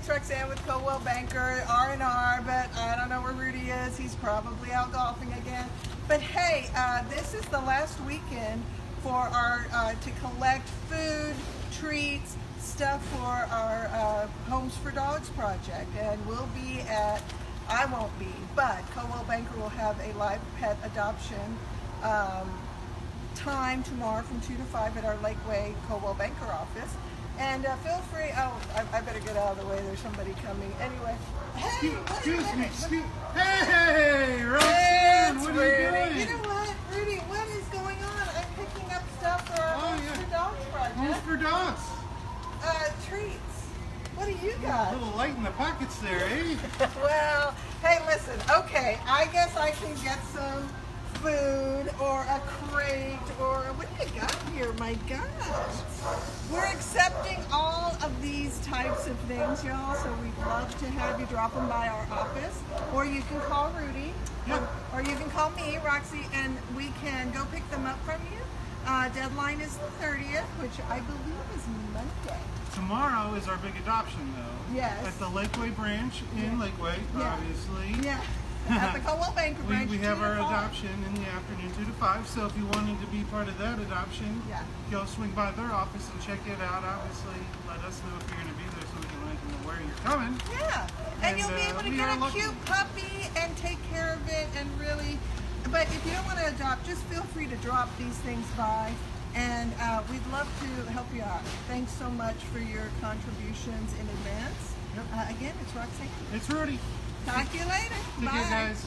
Roxanne with Coldwell Banker, R&R, but I don't know where Rudy is. He's probably out golfing again. But hey, this is the last weekend for our to collect food, treats, stuff for our Homes for Dogs project. And we'll be at, I won't be, but Coldwell Banker will have a live pet adoption time tomorrow from 2 to 5 at our Lakeway Coldwell Banker office. And feel free, I better get out of the way, there's somebody coming. Anyway, hey, excuse me. Hey, Roxie, what are you doing? You know what, Rudy, what is going on? I'm picking up stuff for our Homes for Dogs project. Homes for Dogs. Treats. What do you got? A little light in the pockets there, eh? Well, hey, listen, okay, I guess I can get some food or a crate or what do you got here? My gosh. We're accepting all of these types of things, y'all, so we'd love to have you drop them by our office, or you can call Rudy, or you can call me, Roxie, and we can go pick them up from you. Deadline is the 30th, which I believe is Monday. Tomorrow is our big adoption, though. Yes. At the Lakeway branch in Lakeway, obviously. Yeah. At the Coldwell Banker branch. We have our adoption in the afternoon, 2 to 5. So if you wanted to be part of that adoption, go swing by their office and check it out. Obviously, let us know if you're going to be there so we can let you know where you're coming. Yeah. And you'll be able to get a cute puppy and take care of it and really. But if you don't want to adopt, just feel free to drop these things by. And we'd love to help you out. Thanks so much for your contributions in advance. Again, it's Roxanne. It's Rudy. Talk to you later. Take Bye. care, guys.